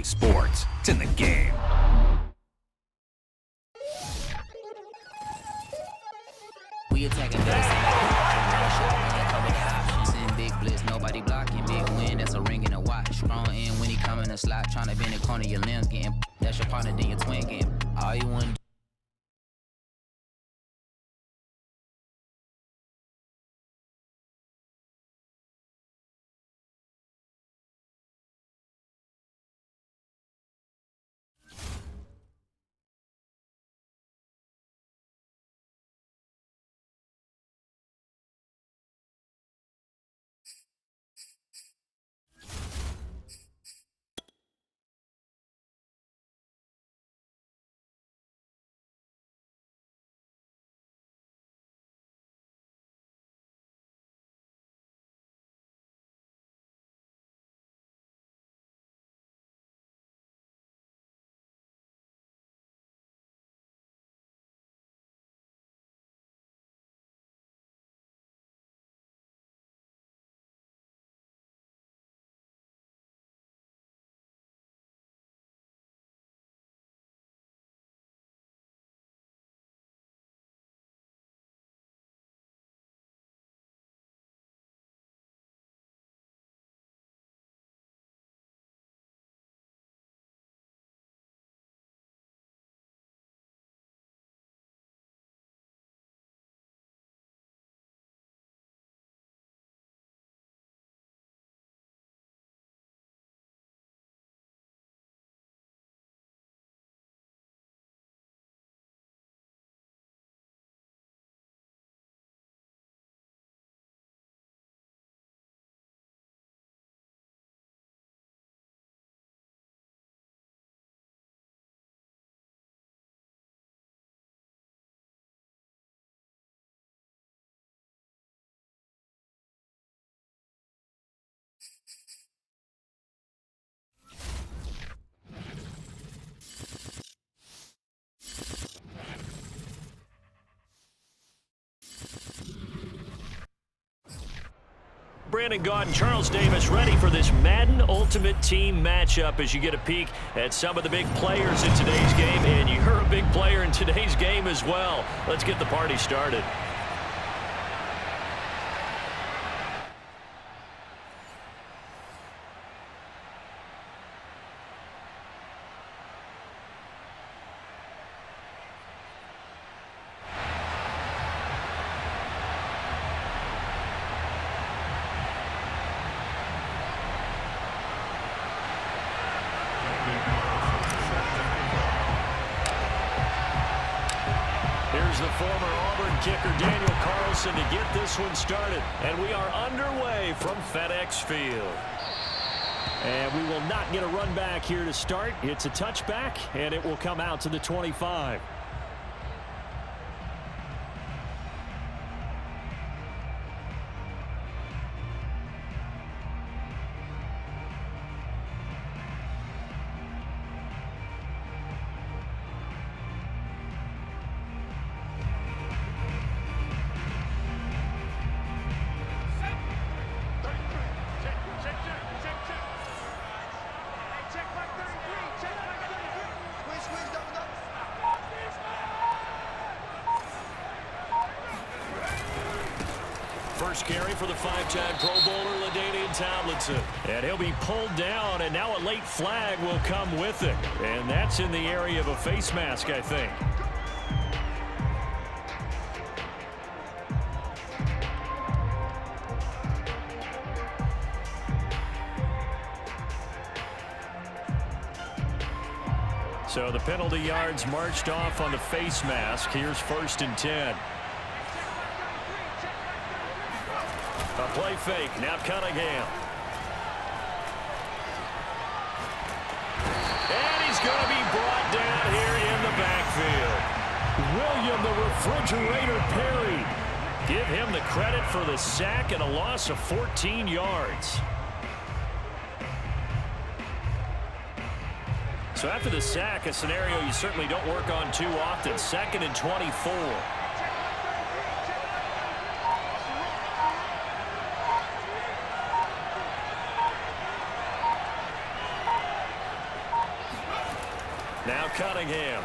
sports. It's in the game. We attacking base. Cover the options in big blitz. Nobody blocking. Big win. That's a ring and a watch. Strong in when he come in the slot. Trying to bend the corner. Your limbs getting. That's your partner. Then your twin getting. All you want. Brandon Gaudin, Charles Davis ready for this Madden Ultimate Team matchup as you get a peek at some of the big players in today's game. And you're a big player in today's game as well. Let's get the party started. Here's the former Auburn kicker, Daniel Carlson, to get this one started. And we are underway from FedEx Field. And we will not get a run back here to start. It's a touchback, and it will come out to the 25. First carry for the five-time Pro Bowler, LaDainian Tomlinson. And he'll be pulled down, and now a late flag will come with it. And that's in the area of a face mask, I think. So the penalty yards marched off on the face mask. Here's 1st and 10. A play fake. Now Cunningham. And he's going to be brought down here in the backfield. William the Refrigerator Perry. Give him the credit for the sack and a loss of 14 yards. So after the sack, a scenario you certainly don't work on too often. 2nd and 24. Now Cunningham.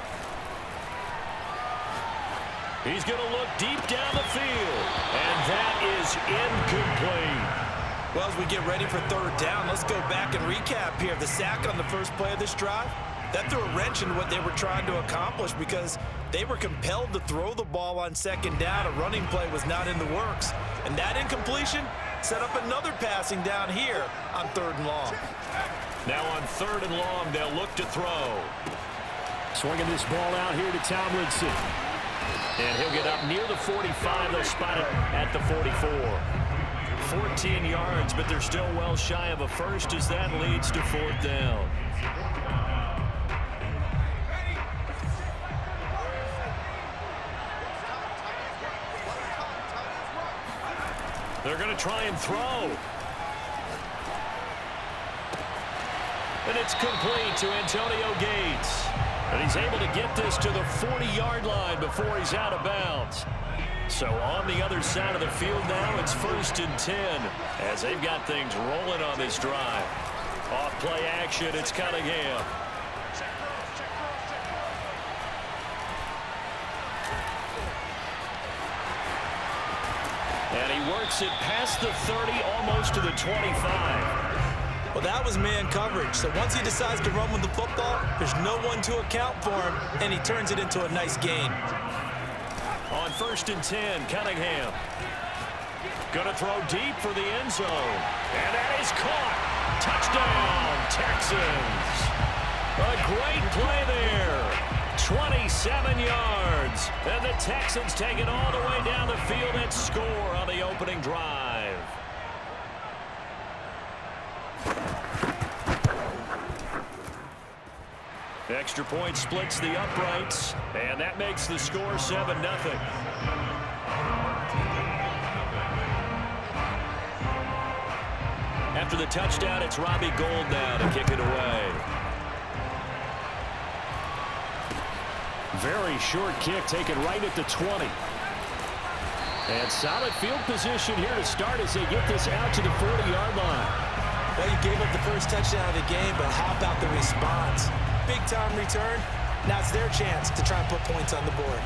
He's going to look deep down the field. And that is incomplete. Well, as we get ready for third down, let's go back and recap here. The sack on the first play of this drive, that threw a wrench in what they were trying to accomplish because they were compelled to throw the ball on second down. A running play was not in the works. And that incompletion set up another passing down here on third and long. Now on third and long, they'll look to throw. Swinging this ball out here to Tomlinson. And he'll get up near the 45. They'll spot it at the 44. 14 yards, but they're still well shy of a first as that leads to fourth down. They're going to try and throw. And it's complete to Antonio Gates. And he's able to get this to the 40-yard line before he's out of bounds. So on the other side of the field now, it's 1st and 10 as they've got things rolling on this drive. Off play action, it's Cunningham. And he works it past the 30, almost to the 25. Well, that was man coverage. So once he decides to run with the football, there's no one to account for him, and he turns it into a nice gain. On 1st and 10, Cunningham. Gonna throw deep for the end zone. And that is caught. Touchdown, Texans. A great play there. 27 yards. And the Texans take it all the way down the field and score on the opening drive. Extra point splits the uprights, and that makes the score 7-0. After the touchdown, it's Robbie Gould now to kick it away. Very short kick taken right at the 20. And solid field position here to start as they get this out to the 40-yard line. Well, you gave up the first touchdown of the game, but how about the response? Big-time return. Now it's their chance to try and put points on the board.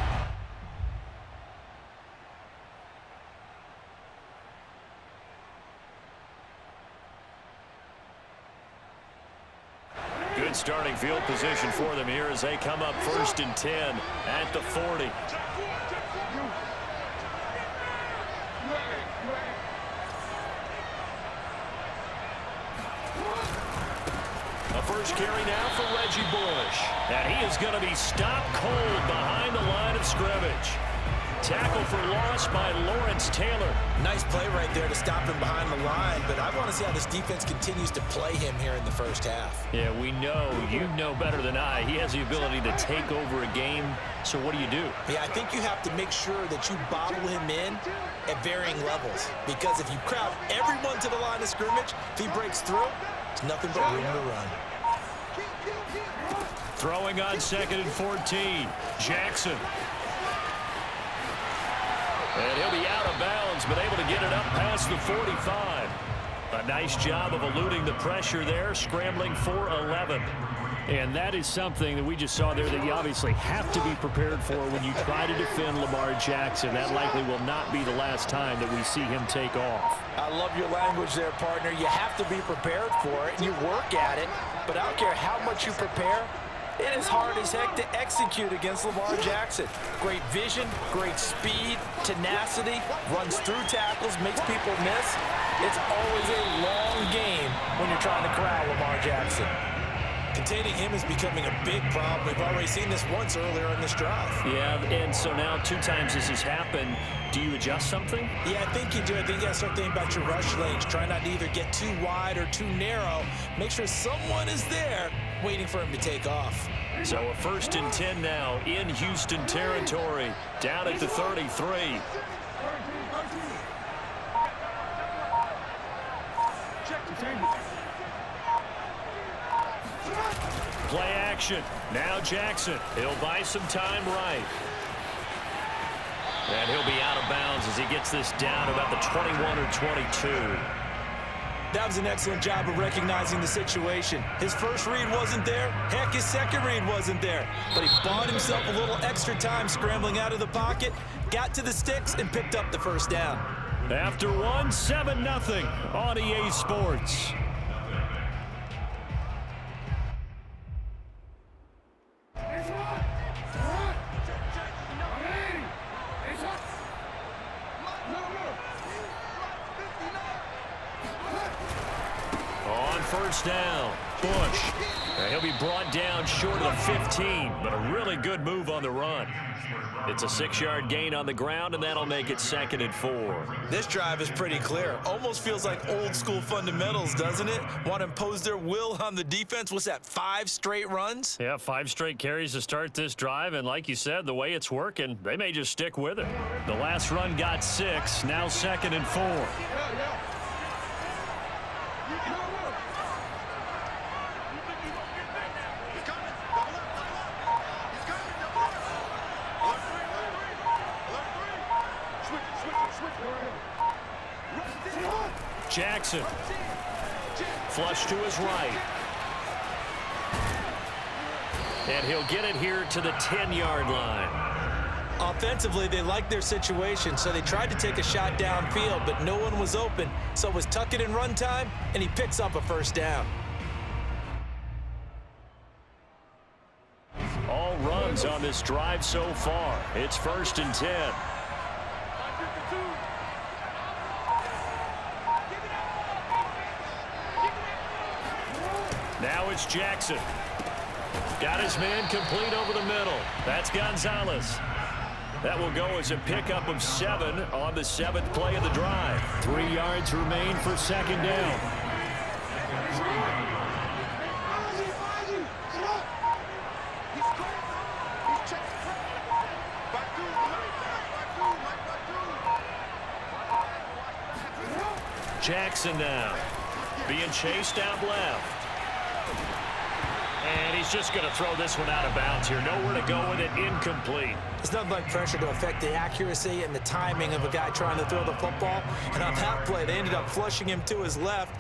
Good starting field position for them here as they come up 1st and 10 at the 40. First carry now for Reggie Bush. And he is going to be stopped cold behind the line of scrimmage. Tackle for loss by Lawrence Taylor. Nice play right there to stop him behind the line, but I want to see how this defense continues to play him here in the first half. Yeah, we know. You know better than I. He has the ability to take over a game. So what do you do? Yeah, I think you have to make sure that you bottle him in at varying levels. Because if you crowd everyone to the line of scrimmage, if he breaks through, it's nothing but room to run. Throwing on 2nd and 14. Jackson. And he'll be out of bounds, but able to get it up past the 45. A nice job of eluding the pressure there, scrambling for 11. And that is something that we just saw there that you obviously have to be prepared for when you try to defend Lamar Jackson. That likely will not be the last time that we see him take off. I love your language there, partner. You have to be prepared for it, and you work at it. But I don't care how much you prepare, it is hard as heck to execute against Lamar Jackson. Great vision, great speed, tenacity, runs through tackles, makes people miss. It's always a long game when you're trying to corral Lamar Jackson. Containing him is becoming a big problem. We've already seen this once earlier in this drive. Yeah, and so now 2 times this has happened. Do you adjust something? Yeah, I think you do. I think you got to start thinking about your rush lanes. Try not to either get too wide or too narrow. Make sure someone is there waiting for him to take off. So a 1st and 10 now in Houston territory, down at the 33. Play action. Now Jackson. He'll buy some time right. And he'll be out of bounds as he gets this down about the 21 or 22. That was an excellent job of recognizing the situation. His first read wasn't there. Heck, his second read wasn't there. But he bought himself a little extra time scrambling out of the pocket, got to the sticks, and picked up the first down. After one, 7-0 on EA Sports. First down, Bush. He'll be brought down short of the 15, but a really good move on the run. It's a 6-yard gain on the ground, and that'll make it 2nd and 4. This drive is pretty clear. Almost feels like old school fundamentals, doesn't it? Want to impose their will on the defense. What's that, 5 straight runs? Yeah, 5 straight carries to start this drive, and like you said, the way it's working, they may just stick with it. The last run got 6, now 2nd and 4. Jackson, flush to his right. And he'll get it here to the 10-yard line. Offensively, they liked their situation, so they tried to take a shot downfield, but no one was open. So it was tuck it in run time, and he picks up a first down. All runs on this drive so far. It's 1st and 10. Now it's Jackson. Got his man complete over the middle. That's Gonzalez. That will go as a pickup of 7 on the 7th play of the drive. 3 yards remain for 2nd down. Jackson now being chased out left. And he's just going to throw this one out of bounds here. Nowhere to go with it. Incomplete. It's nothing like pressure to affect the accuracy and the timing of a guy trying to throw the football. And on that play, they ended up flushing him to his left,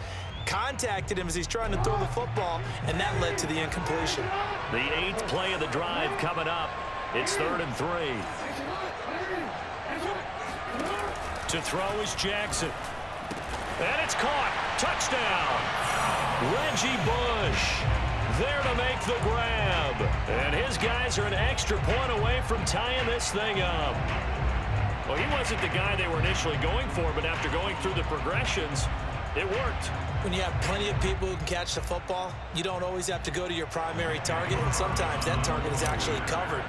contacted him as he's trying to throw the football, and that led to the incompletion. The 8th play of the drive coming up. It's 3rd and 3. To throw is Jackson. And it's caught. Touchdown. Reggie Bush there to make the grab. And his guys are an extra point away from tying this thing up. Well, he wasn't the guy they were initially going for, but after going through the progressions, it worked. When you have plenty of people who can catch the football, you don't always have to go to your primary target, and sometimes that target is actually covered.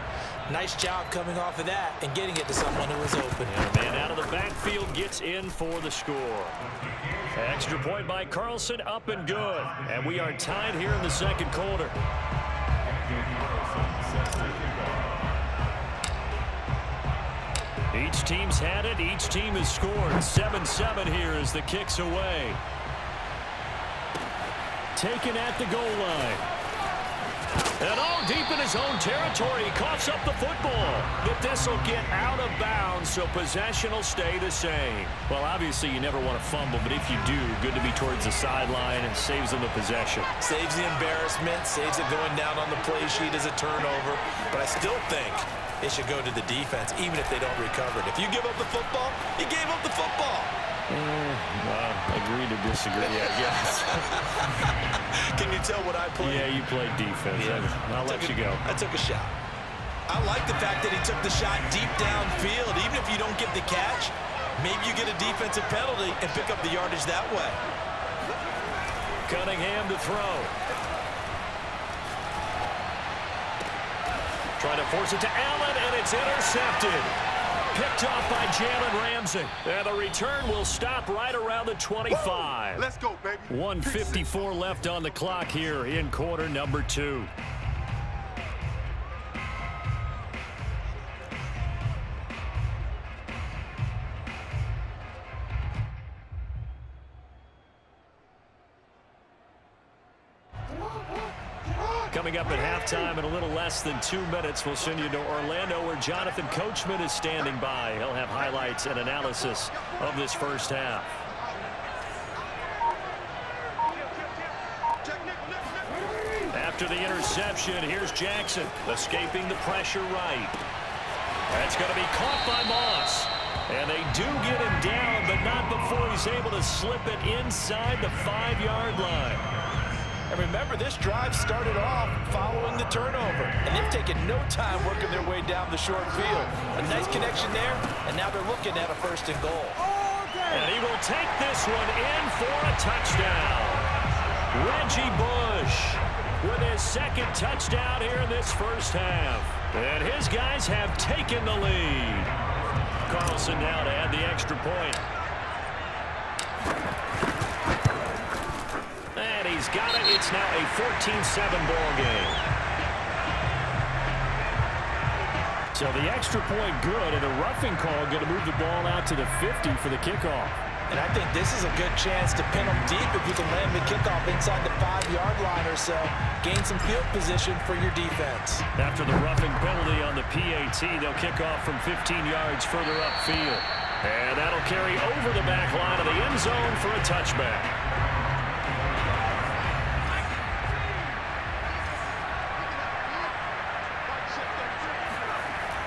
Nice job coming off of that and getting it to someone who was open. And a man out of the backfield gets in for the score. Extra point by Carlson, up and good. And we are tied here in the 2nd quarter. Each team's had it. Each team has scored. 7-7 here as the kick's away. Taken at the goal line. And all deep in his own territory, he coughs up the football. But this will get out of bounds, so possession will stay the same. Well, obviously, you never want to fumble, but if you do, good to be towards the sideline and saves them the possession. Saves the embarrassment, saves it going down on the play sheet as a turnover. But I still think it should go to the defense, even if they don't recover it. If you give up the football, you gave up the football. Agree to disagree, I guess. Can you tell what I played? Yeah, you played defense. Yeah. I'll let you go. I took a shot. I like the fact that he took the shot deep downfield. Even if you don't get the catch, maybe you get a defensive penalty and pick up the yardage that way. Cunningham to throw. Trying to force it to Allen, and it's intercepted. Picked off by Jalen Ramsey. And the return will stop right around the 25. Let's go, baby. 1:54 left on the clock here in quarter number 2. Coming up at halftime in a little less than 2 minutes, we'll send you to Orlando where Jonathan Coachman is standing by. He'll have highlights and analysis of this first half. after the interception. Here's Jackson escaping the pressure right. That's going to be caught by Moss. And they do get him down, but not before he's able to slip it inside the 5-yard line. And remember, this drive started off following the turnover. And they've taken no time working their way down the short field. A nice connection there, and now they're looking at a 1st and goal. And he will take this one in for a touchdown. Reggie Bush with his 2nd touchdown here in this first half. And his guys have taken the lead. Carlson now to add the extra point. And he's got it. It's now a 14-7 ball game. So the extra point good, and a roughing call going to move the ball out to the 50 for the kickoff. And I think this is a good chance to pin them deep if you can land the kickoff inside the 5-yard line or so. Gain some field position for your defense. After the roughing penalty on the PAT, they'll kick off from 15 yards further upfield. And that'll carry over the back line of the end zone for a touchback.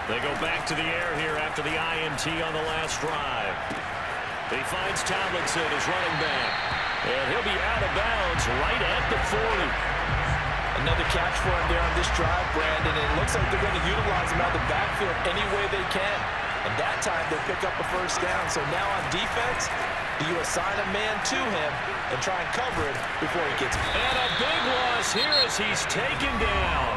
They go back to the air here after the INT on the last drive. He finds Tomlinson as running back. And he'll be out of bounds right at the 40. Another catch for him there on this drive, Brandon. And it looks like they're going to utilize him out of the backfield any way they can. And that time they'll pick up a 1st down. So now on defense, do you assign a man to him and try and cover it before he gets it? And a big loss here as he's taken down.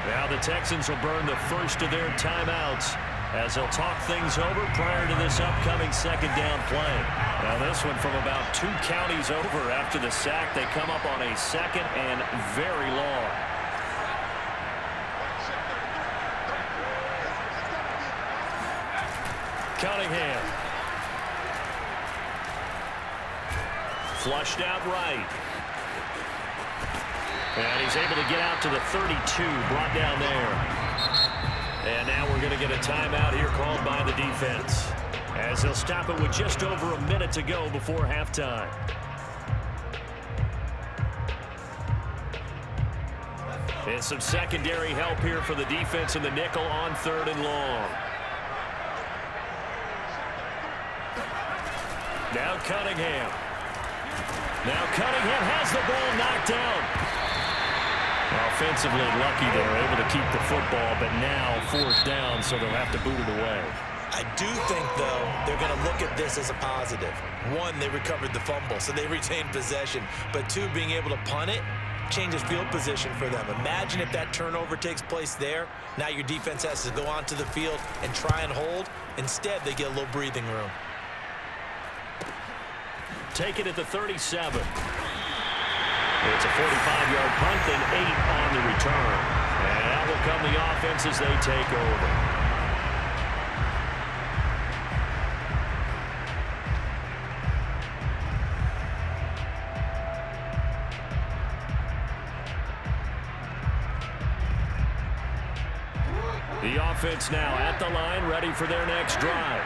Now the Texans will burn the first of their timeouts as they'll talk things over prior to this upcoming 2nd down play. Now this one from about 2 counties over after the sack. They come up on a 2nd and very long. Cunningham. Flushed out right. And he's able to get out to the 32, brought down there. And now we're going to get a timeout here called by the defense, as they'll stop it with just over a minute to go before halftime. And some secondary help here for the defense in the nickel on 3rd and long. Now Cunningham. Now Cunningham has the ball knocked down. Offensively lucky they were able to keep the football, but now 4th down, so they'll have to boot it away. I do think, though, they're going to look at this as a positive. 1, they recovered the fumble, so they retained possession. But 2, being able to punt it changes field position for them. Imagine if that turnover takes place there. Now your defense has to go onto the field and try and hold. Instead, they get a little breathing room. Take it at the 37. It's a 45-yard punt, then 8 on the return. And out will come the offense as they take over. The offense now at the line, ready for their next drive.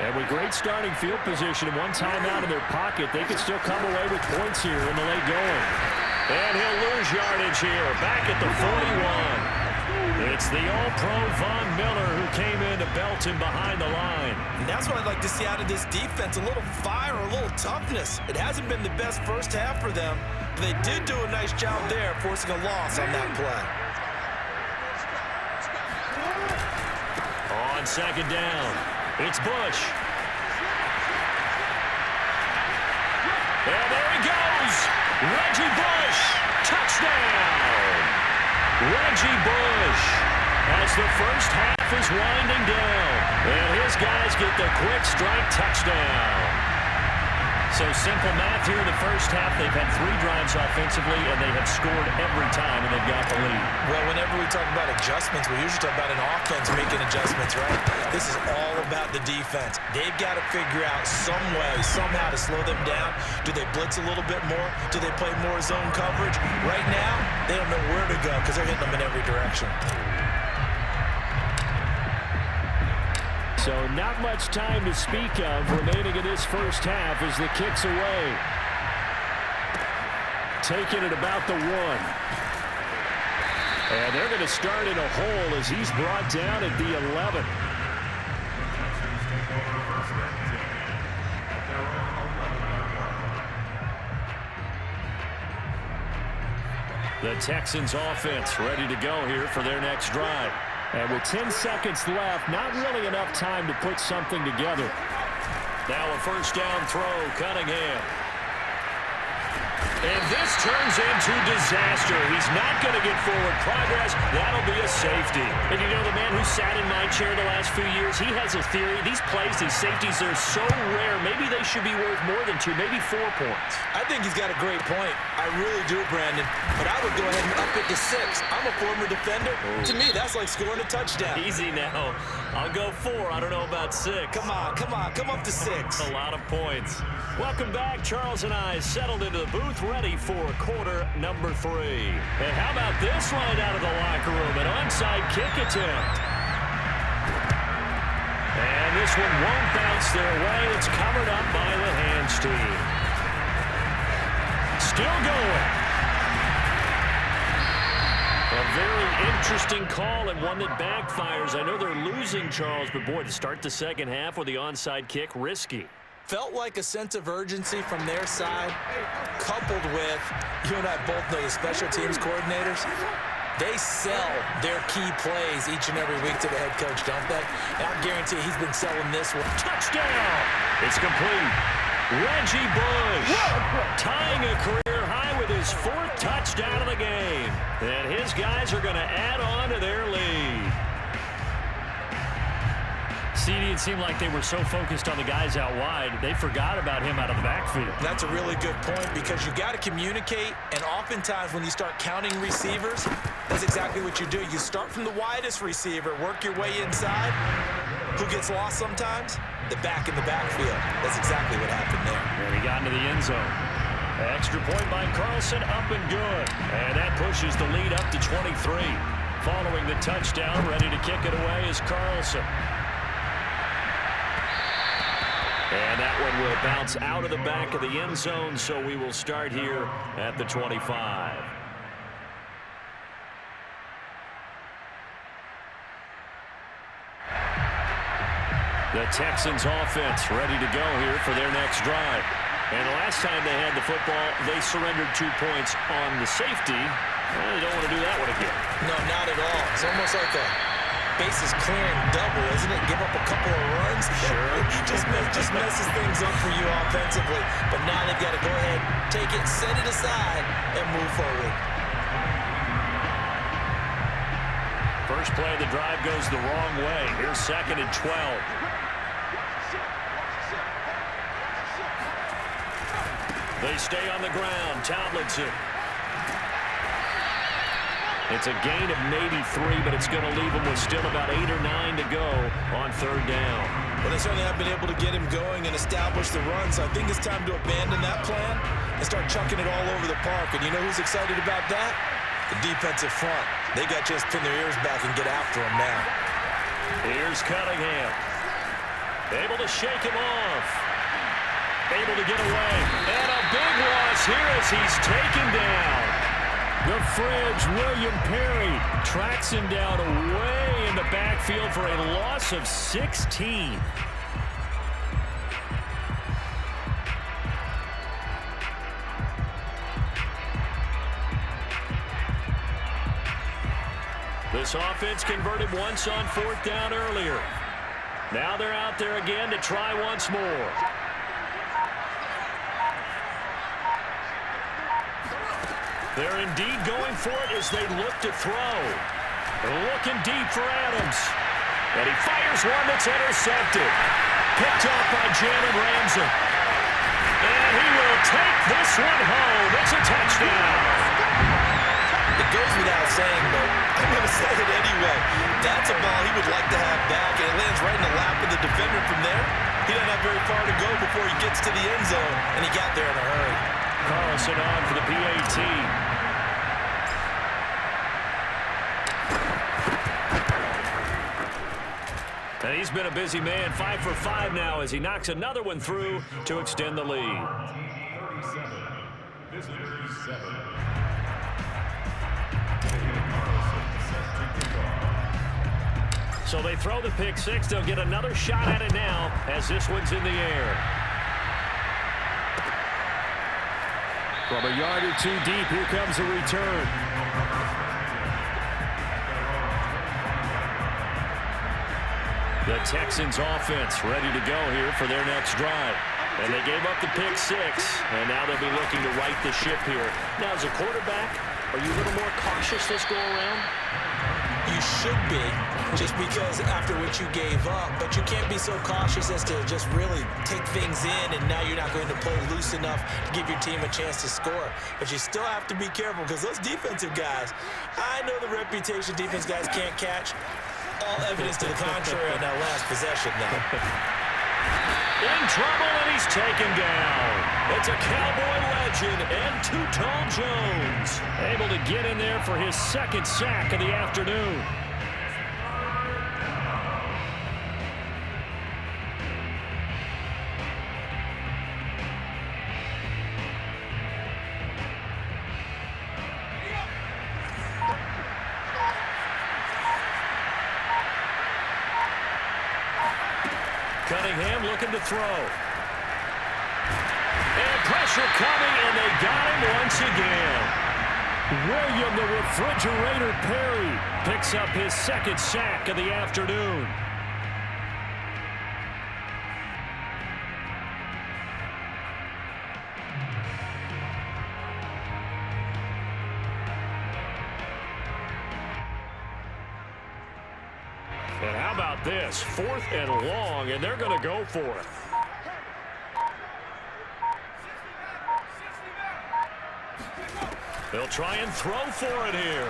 And with great starting field position and one timeout in their pocket, they can still come away with points here in the late going. And he'll lose yardage here, back at the 41. It's the All-Pro Von Miller who came in to belt him behind the line. And that's what I'd like to see out of this defense, a little fire, a little toughness. It hasn't been the best first half for them, but they did do a nice job there, forcing a loss on that play. On 2nd down, it's Bush. And there he goes. Reggie Bush. Touchdown. Reggie Bush as the first half is winding down. And his guys get the quick strike touchdown. So simple math here in the first half. They've had 3 drives offensively, and they have scored every time, and they've got the lead. Well, whenever we talk about adjustments, we usually talk about an offense making adjustments, right? This is all about the defense. They've got to figure out some way, somehow to slow them down. Do they blitz a little bit more? Do they play more zone coverage? Right now, they don't know where to go because they're hitting them in every direction. So not much time to speak of remaining in this first half as the kick's away. Taken at about the 1. And they're going to start in a hole as he's brought down at the 11. The Texans offense ready to go here for their next drive. And with 10 seconds left, not really enough time to put something together. Now a first down throw, Cunningham. And this turns into disaster. He's not going to get forward progress. That'll be a safety. And you know, the man who sat in my chair the last few years, he has a theory. These plays, these safeties, they're so rare. Maybe they should be worth more than 2, maybe 4 points. I think he's got a great point. I really do, Brandon. But I would go ahead and up it to 6. I'm a former defender. Oh. To me, that's like scoring a touchdown. Easy now. I'll go 4. I don't know about 6. Come on. Come up to 6. A lot of points. Welcome back. Charles and I settled into the booth, ready for quarter number 3. And how about this line out of the locker room? An onside kick attempt. And this one won't bounce their way. It's covered up by the hands team. Still going. A very interesting call and one that backfires. I know they're losing, Charles, but boy, to start the second half with the onside kick, risky. Felt like a sense of urgency from their side, coupled with, you and I both know the special teams coordinators, they sell their key plays each and every week to the head coach, don't they? And I guarantee he's been selling this one. Touchdown! It's complete. Reggie Bush tying a career high with his 4th touchdown of the game. And his guys are going to add on to their lead. CD, it seemed like they were so focused on the guys out wide, they forgot about him out of the backfield. That's a really good point because you got to communicate, and oftentimes when you start counting receivers, that's exactly what you do. You start from the widest receiver, work your way inside. Who gets lost sometimes? The back in the backfield. That's exactly what happened there. And he got into the end zone. Extra point by Carlson, up and good. And that pushes the lead up to 23. Following the touchdown, ready to kick it away is Carlson. And that one will bounce out of the back of the end zone, so we will start here at the 25. The Texans offense ready to go here for their next drive. And the last time they had the football, they surrendered 2 points on the safety. Well, they don't want to do that one again. No, not at all. It's almost like a bases clearing double, isn't it? Give up a couple of runs. Sure. just messes things up for you offensively. But now they've got to go ahead, take it, set it aside, and move forward. First play of the drive goes the wrong way. Here's 2nd and 12. They stay on the ground. Tomlinson. It's a gain of maybe 3, but it's going to leave him with still about 8 or 9 to go on 3rd down. Well, they certainly have been able to get him going and establish the run, so I think it's time to abandon that plan and start chucking it all over the park. And you know who's excited about that? The defensive front. They got just pin their ears back and get after him now. Here's Cunningham. Able to shake him off. Able to get away. And a big loss here as he's taken down. The Fridge, William Perry, tracks him down away in the backfield for a loss of 16. This offense converted once on 4th down earlier. Now they're out there again to try once more. They're indeed going for it as they look to throw. Looking deep for Adams. And he fires one that's intercepted. Picked off by Jalen Ramsey. And he will take this one home. It's a touchdown. It goes without saying, but I'm going to say it anyway. That's a ball he would like to have back, and it lands right in the lap of the defender from there. He doesn't have very far to go before he gets to the end zone, and he got there in a hurry. Carlson on for the PAT. And he's been a busy man, 5 for 5 now as he knocks another one through to extend the lead. So they throw the pick six. They'll get another shot at it now as this one's in the air. From a yard or two deep, here comes a return. The Texans offense ready to go here for their next drive. And they gave up the pick six, and now they'll be looking to right the ship here. Now, as a quarterback, are you a little more cautious this go around? You should be, just because after what you gave up, but you can't be so cautious as to just really take things in, and now you're not going to play loose enough to give your team a chance to score. But you still have to be careful, because those defensive guys, I know the reputation defense guys can't catch. All evidence to the contrary on that last possession now. In trouble, and he's taken down. It's a Cowboy legend and Two-Tone Jones, able to get in there for his second sack of the afternoon. Cunningham looking to throw. And pressure coming, and they got him once again. William the Refrigerator Perry picks up his second sack of the afternoon. And how about this? 4th and long, and they're going to go for it. They'll try and throw for it here.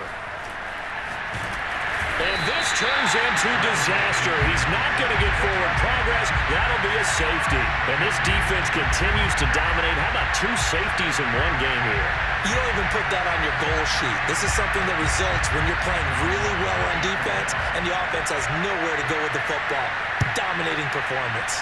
And this turns into disaster. He's not going to get forward progress. That'll be a safety. And this defense continues to dominate. How about 2 safeties in one game here? You don't even put that on your goal sheet. This is something that results when you're playing really well on defense and the offense has nowhere to go with the football. Dominating performance.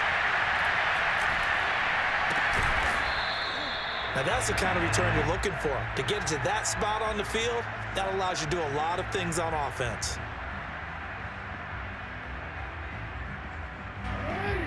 Now that's the kind of return you're looking for. To get to that spot on the field, that allows you to do a lot of things on offense.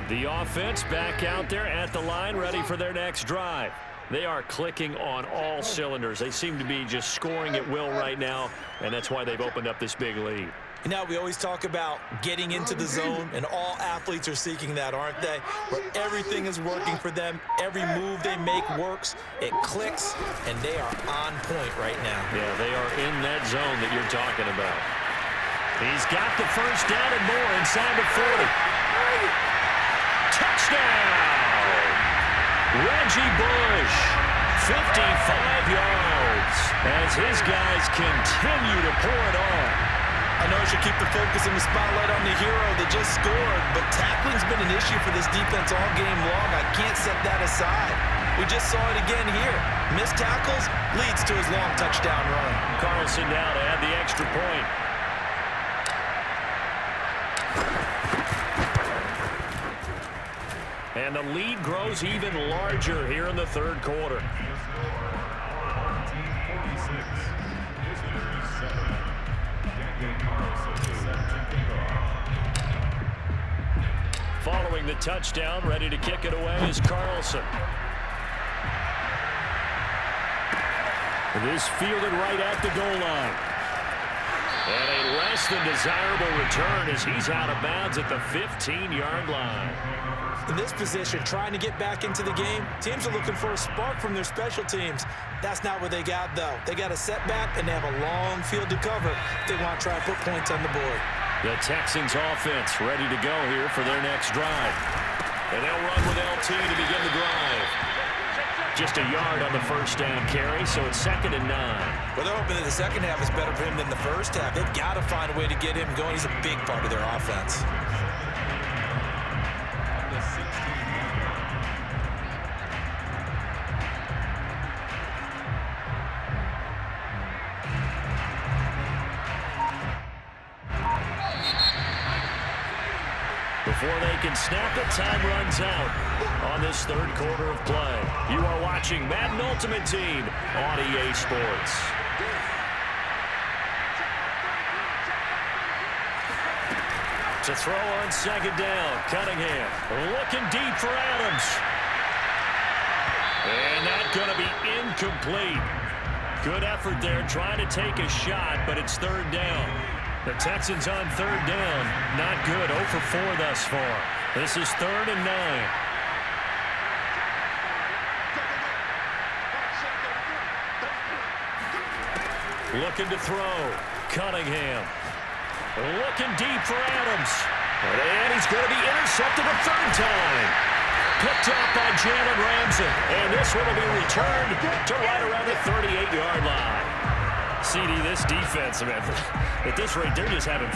The offense back out there at the line, ready for their next drive. They are clicking on all cylinders. They seem to be just scoring at will right now, and that's why they've opened up this big lead. You know, we always talk about getting into the zone, and all athletes are seeking that, aren't they? Where everything is working for them, every move they make works, it clicks, and they are on point right now. Yeah, they are in that zone that you're talking about. He's got the first down and more inside the 40. Touchdown! Reggie Bush, 55 yards, as his guys continue to pour it on. I know I should keep the focus and the spotlight on the hero that just scored, but tackling's been an issue for this defense all game long. I can't set that aside. We just saw it again here. Missed tackles leads to his long touchdown run. Carlson now to add the extra point. And the lead grows even larger here in the third quarter. Following the touchdown, ready to kick it away is Carlson. This fielded right at the goal line. And a less than desirable return as he's out of bounds at the 15-yard line. In this position, trying to get back into the game, teams are looking for a spark from their special teams. That's not what they got, though. They got a setback, and they have a long field to cover if they want to try to put points on the board. The Texans offense ready to go here for their next drive. And they'll run with LT to begin the drive. Just a yard on the first down carry, so it's 2nd and 9. Well, they're hoping that the second half is better for him than the first half. They've got to find a way to get him going. He's a big part of their offense. Before they can snap it, time runs out on this third quarter of play. You are watching Madden Ultimate Team on EA Sports. To throw on second down, Cunningham looking deep for Adams. And that's going to be incomplete. Good effort there trying to take a shot, but it's third down. The Texans on third down. Not good. 0 for 4 thus far. This is 3rd and 9. Looking to throw. Cunningham. Looking deep for Adams. And he's going to be intercepted a third time. Picked up by Jalen Ramsey. And this one will be returned to right around the 38-yard line. CD, this defense, man, at this rate, they're just having